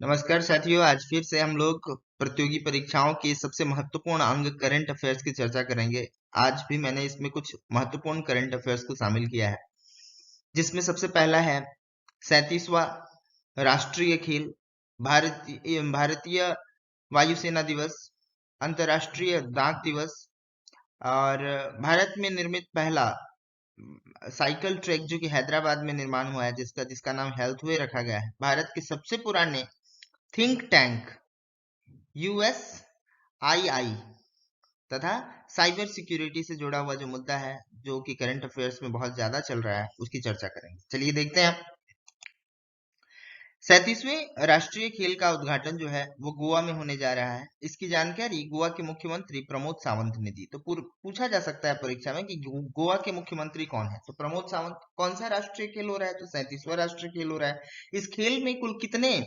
नमस्कार साथियों, आज फिर से हम लोग प्रतियोगी परीक्षाओं के सबसे महत्वपूर्ण अंग करंट अफेयर्स की चर्चा करेंगे। आज भी मैंने इसमें कुछ महत्वपूर्ण करंट अफेयर्स को शामिल किया है, जिसमें सबसे पहला है 37वां राष्ट्रीय खेल, भारतीय वायुसेना दिवस, अंतर्राष्ट्रीय डाक दिवस और भारत में निर्मित पहला साइकिल ट्रैक जो कि हैदराबाद में निर्माण हुआ है, जिसका नाम हेल्थवे रखा गया है। भारत के सबसे पुराने थिंक टैंक USII तथा साइबर सिक्योरिटी से जुड़ा हुआ जो मुद्दा है, जो कि करंट अफेयर्स में बहुत ज्यादा चल रहा है, उसकी चर्चा करेंगे। चलिए देखते हैं। 37वें राष्ट्रीय खेल का उद्घाटन जो है वो गोवा में होने जा रहा है। इसकी जानकारी गोवा के मुख्यमंत्री प्रमोद सावंत ने दी। तो पूछा जा सकता है परीक्षा में कि गोवा के मुख्यमंत्री कौन है। तो प्रमोद सावंत। कौन सा राष्ट्रीय खेल हो रहा है? तो 37वां राष्ट्रीय खेल हो रहा है। इस खेल में कुल कितने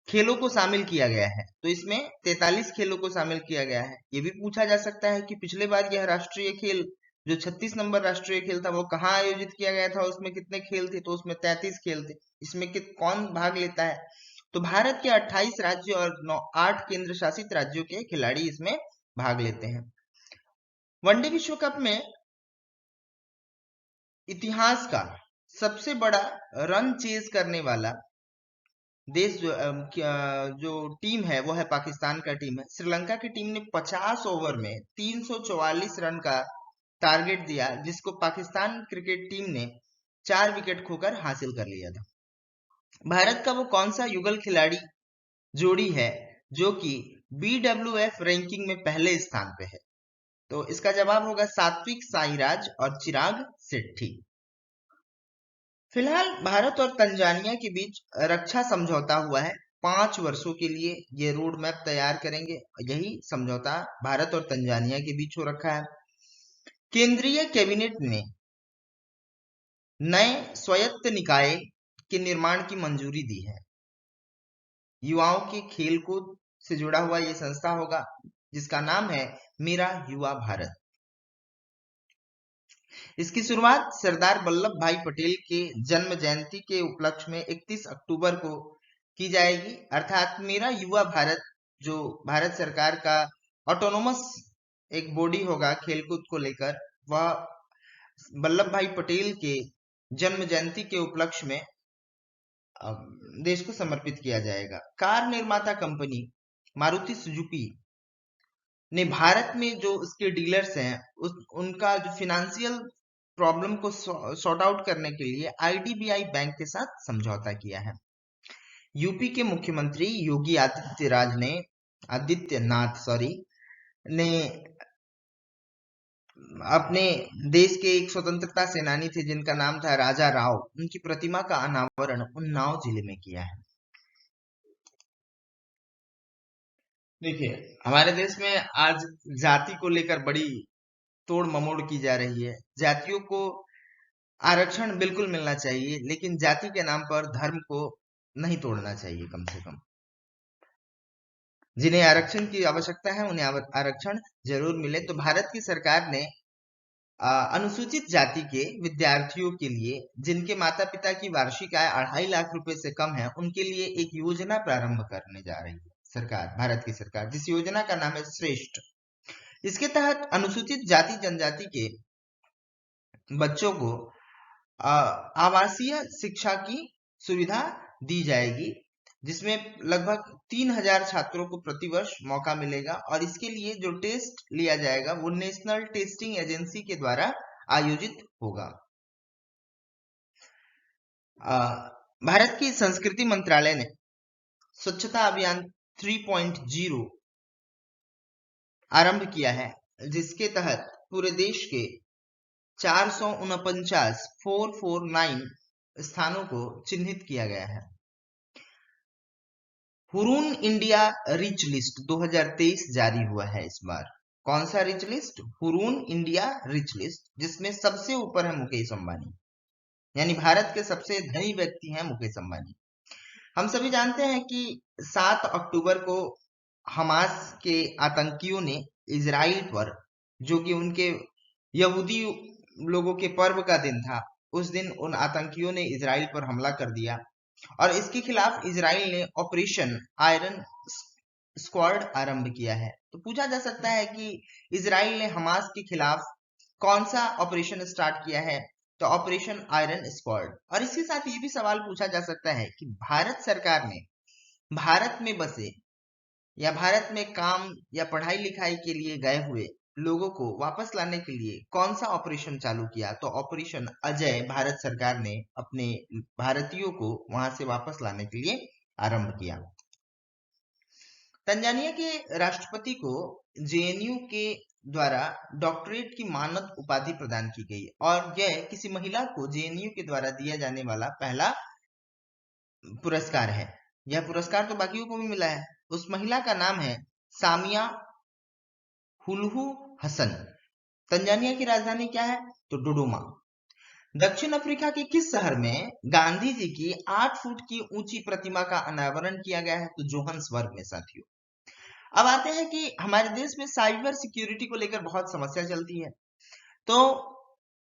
खेलों को शामिल किया गया है? तो इसमें 43 खेलों को शामिल किया गया है। ये भी पूछा जा सकता है कि पिछले बार यह राष्ट्रीय खेल जो 36 नंबर राष्ट्रीय खेल था वो कहाँ आयोजित किया गया था, उसमें कितने खेल थे? तो उसमें 33 खेल थे। इसमें कौन भाग लेता है? तो भारत के 28 राज्य और 8 केंद्र शासित राज्यों के खिलाड़ी इसमें भाग लेते हैं। वनडे विश्व कप में इतिहास का सबसे बड़ा रन चेज करने वाला देश जो टीम है वो है पाकिस्तान का टीम है। श्रीलंका की टीम ने 50 ओवर में 344 रन का टारगेट दिया, जिसको पाकिस्तान क्रिकेट टीम ने 4 विकेट खोकर हासिल कर लिया था। भारत का वो कौन सा युगल खिलाड़ी जोड़ी है जो कि BWF रैंकिंग में पहले स्थान पे है? तो इसका जवाब होगा सात्विक साईराज और चिराग शेट्टी। फिलहाल भारत और तंजानिया के बीच रक्षा समझौता हुआ है। 5 वर्षों के लिए ये रोड मैप तैयार करेंगे। यही समझौता भारत और तंजानिया के बीच हो रखा है। केंद्रीय कैबिनेट ने नए स्वायत्त निकाय के निर्माण की मंजूरी दी है। युवाओं के खेल कूद से जुड़ा हुआ ये संस्था होगा, जिसका नाम है मेरा युवा भारत। इसकी शुरुआत सरदार वल्लभ भाई पटेल के जन्म जयंती के उपलक्ष्य में 31 अक्टूबर को की जाएगी। अर्थात मेरा युवा भारत जो भारत सरकार का ऑटोनोमस एक बॉडी होगा खेलकूद को लेकर, वह वल्लभ भाई पटेल के जन्म जयंती के उपलक्ष्य में देश को समर्पित किया जाएगा। कार निर्माता कंपनी मारुति सुजुकी ने भारत में जो उसके डीलर्स हैं उनका जो फिनेंशियल प्रॉब्लम को सॉर्ट आउट करने के लिए IDBI बैंक के साथ समझौता किया है। यूपी के मुख्यमंत्री योगी आदित्यनाथ ने अपने देश के एक स्वतंत्रता सेनानी थे जिनका नाम था राजा राव, उनकी प्रतिमा का अनावरण उन्नाव जिले में किया है। देखिए, हमारे देश में आज जाति को लेकर बड़ी तोड़ ममोड़ की जा रही है। जातियों को आरक्षण बिल्कुल मिलना चाहिए, लेकिन जाति के नाम पर धर्म को नहीं तोड़ना चाहिए। कम से कम जिन्हें आरक्षण की आवश्यकता है उन्हें आरक्षण जरूर मिले। तो भारत की सरकार ने अनुसूचित जाति के विद्यार्थियों के लिए जिनके माता पिता की वार्षिक आय 2.5 लाख रुपए से कम है, उनके लिए एक योजना प्रारंभ करने जा रही है सरकार, भारत की सरकार, जिस योजना का नाम है श्रेष्ठ। इसके तहत अनुसूचित जाति जनजाति के बच्चों को आवासीय शिक्षा की सुविधा दी जाएगी, जिसमें लगभग 3000 छात्रों को प्रतिवर्ष मौका मिलेगा। और इसके लिए जो टेस्ट लिया जाएगा वो नेशनल टेस्टिंग एजेंसी के द्वारा आयोजित होगा। भारत की संस्कृति मंत्रालय ने स्वच्छता अभियान 3.0 आरंभ किया है, जिसके तहत पूरे देश के 449 स्थानों को चिन्हित किया गया है। हुरून इंडिया रिच लिस्ट 2023 जारी हुआ है इस बार। कौन सा rich list? Hurun India rich list, जिसमें सबसे ऊपर है मुकेश अंबानी, यानी भारत के सबसे धनी व्यक्ति हैं मुकेश अंबानी। हम सभी जानते हैं कि 7 अक्टूबर को हमास के आतंकियों ने इजराइल पर, जो कि उनके यहूदी लोगों के पर्व का दिन था, उस दिन उन आतंकियों ने इजराइल पर हमला कर दिया। और इसके खिलाफ इजराइल ने ऑपरेशन आयरन स्क्वाड आरंभ किया है। तो पूछा जा सकता है कि इजराइल ने हमास के खिलाफ कौन सा ऑपरेशन स्टार्ट किया है, तो ऑपरेशन आयरन स्क्वाड। और इसके साथ ये भी सवाल पूछा जा सकता है कि भारत सरकार ने भारत में बसे या भारत में काम या पढ़ाई लिखाई के लिए गए हुए लोगों को वापस लाने के लिए कौन सा ऑपरेशन चालू किया, तो ऑपरेशन अजय भारत सरकार ने अपने भारतीयों को वहां से वापस लाने के लिए आरंभ किया। तंजानिया के राष्ट्रपति को जेएनयू के द्वारा डॉक्टरेट की मानद उपाधि प्रदान की गई और यह किसी महिला को जेएनयू के द्वारा दिया जाने वाला पहला पुरस्कार है। यह पुरस्कार तो बाकियों को भी मिला है। उस महिला का नाम है सामिया हुलहू हसन। तंजानिया की राजधानी क्या है, तो डोडोमा। दक्षिण अफ्रीका के किस शहर में गांधी जी की 8 फुट की ऊंची प्रतिमा का अनावरण किया गया है, तो जोहान्सबर्ग में साथियों। अब आते हैं कि हमारे देश में साइबर सिक्योरिटी को लेकर बहुत समस्या चलती है। तो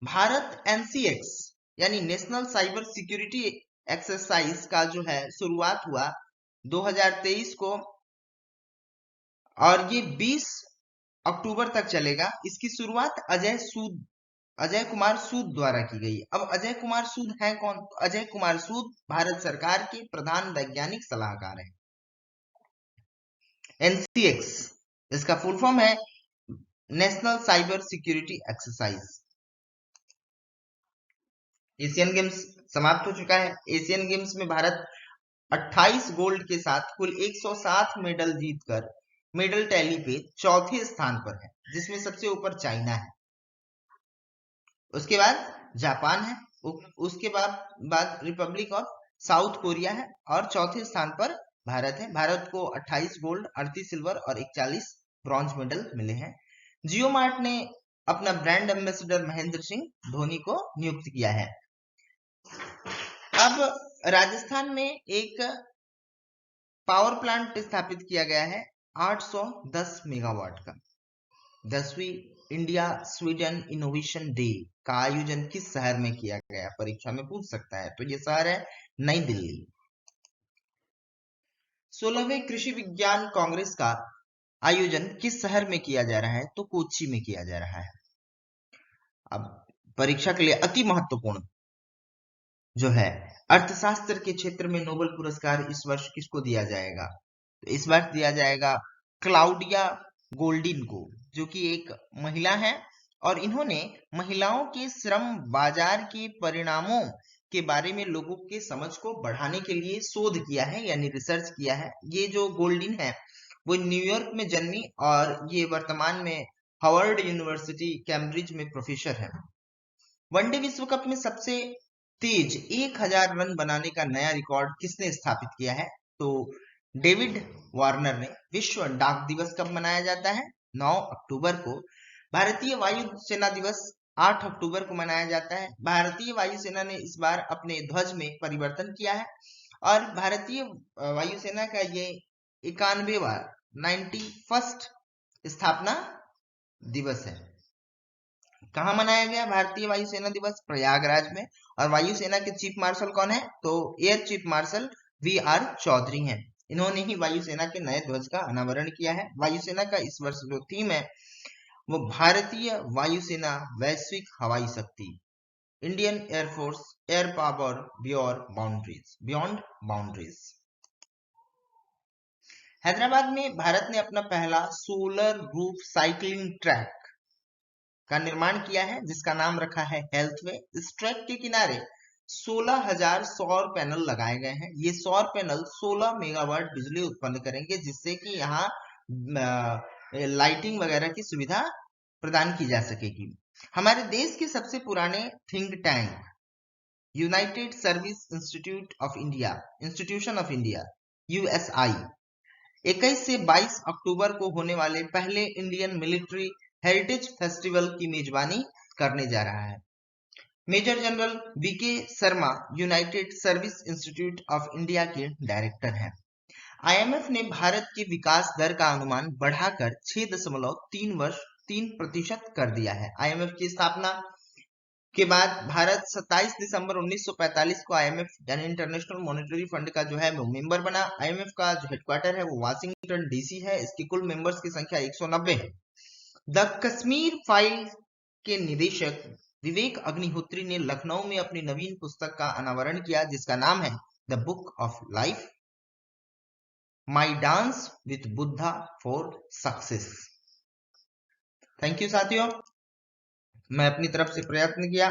भारत एनसीएक्स यानी नेशनल साइबर सिक्योरिटी एक्सरसाइज का जो है शुरुआत हुआ 2023 को और ये 20 अक्टूबर तक चलेगा। इसकी शुरुआत अजय कुमार सूद द्वारा की गई। अब अजय कुमार सूद हैं कौन, तो अजय कुमार सूद भारत सरकार के प्रधान वैज्ञानिक सलाहकार हैं। एनसीएक्स इसका फुल फॉर्म है national cyber security exercise. Asian games समाप्त हो चुका है। एशियन गेम्स में भारत 28 गोल्ड के साथ कुल 107 मेडल जीतकर मेडल टैली पे चौथे स्थान पर है, जिसमें सबसे ऊपर चाइना है, उसके बाद जापान है, उसके बाद रिपब्लिक ऑफ साउथ कोरिया है और चौथे स्थान पर भारत है। भारत को 28 गोल्ड, 38 सिल्वर और 41 ब्रॉन्ज मेडल मिले हैं। जियो मार्ट ने अपना ब्रांड एम्बेसडर महेंद्र सिंह धोनी को नियुक्त किया है। अब राजस्थान में एक पावर प्लांट स्थापित किया गया है 810 मेगावाट का। 10वीं इंडिया स्वीडन इनोवेशन डे का आयोजन किस शहर में किया गया, परीक्षा में पूछ सकता है, तो ये शहर है नई दिल्ली। 16वें कृषि विज्ञान कांग्रेस का आयोजन किस शहर में किया जा रहा है, तो कोच्चि में किया जा रहा है। अब परीक्षा के लिए अति महत्वपूर्ण जो है अर्थशास्त्र के क्षेत्र में नोबेल पुरस्कार इस वर्ष किसको दिया जाएगा, तो इस वर्ष दिया जाएगा क्लाउडिया गोल्डिन को, जो कि एक महिला है और इन्होंने महिलाओं के श्रम बाजार के परिणामों के बारे में लोगों के समझ को बढ़ाने के लिए शोध किया है, यानी रिसर्च किया है। ये जो गोल्डिन है वो न्यूयॉर्क में जन्मी और ये वर्तमान में हार्वर्ड यूनिवर्सिटी कैम्ब्रिज में प्रोफेसर है। वनडे विश्व कप में सबसे तेज 1000 रन बनाने का नया रिकॉर्ड किसने स्थापित किया है, तो डेविड वार्नर ने। विश्व डाक दिवस कब मनाया जाता है, 9 अक्टूबर को। भारतीय वायुसेना दिवस 8 अक्टूबर को मनाया जाता है। भारतीय वायुसेना ने इस बार अपने ध्वज में परिवर्तन किया है और भारतीय वायुसेना का ये 91वां 91st स्थापना दिवस है। कहाँ मनाया गया भारतीय वायुसेना दिवस, प्रयागराज में। और वायुसेना के चीफ मार्शल कौन है, तो air chief marshal VR. Chaudhary हैं। इन्होंने ही वायुसेना के नए ध्वज का अनावरण किया है। वायुसेना का इस वर्ष जो थीम है वो भारतीय वायुसेना वैश्विक हवाई शक्ति, Indian air force air power beyond boundaries. Hyderabad में भारत ने अपना पहला सोलर रूफ साइकिलिंग ट्रैक का निर्माण किया है, जिसका नाम रखा है हेल्थवे। इस ट्रैक के किनारे 16,000 सौर पैनल लगाए गए हैं। ये सौर पैनल 16 मेगावाट बिजली उत्पन्न करेंगे, जिससे कि यहाँ लाइटिंग वगैरह की सुविधा प्रदान की जा सकेगी। हमारे देश के सबसे पुराने think tank United service institution of India USI 21 से 22 अक्टूबर को होने वाले पहले इंडियन मिलिट्री हेरिटेज फेस्टिवल की मेजबानी करने जा रहा है। Major general VK Sharma United Service Institute of India के डायरेक्टर हैं। आईएमएफ ने भारत की विकास दर का अनुमान बढ़ाकर 6.3% कर दिया है। आईएमएफ की स्थापना के बाद भारत 27 दिसंबर 1945 को आईएमएफ यानी इंटरनेशनल मॉनेटरी फंड का जो है वो मेंबर बना। आईएमएफ का जो हेडक्वार्टर है वो वाशिंगटन डीसी है। इसकी कुल मेंबर्स की संख्या 190 है। द कश्मीर फाइल के निदेशक विवेक अग्निहोत्री ने लखनऊ में अपनी नवीन पुस्तक का अनावरण किया जिसका नाम है the book of life, my dance with Buddha for success. Thank you साथियों, मैं अपनी तरफ से प्रयत्न किया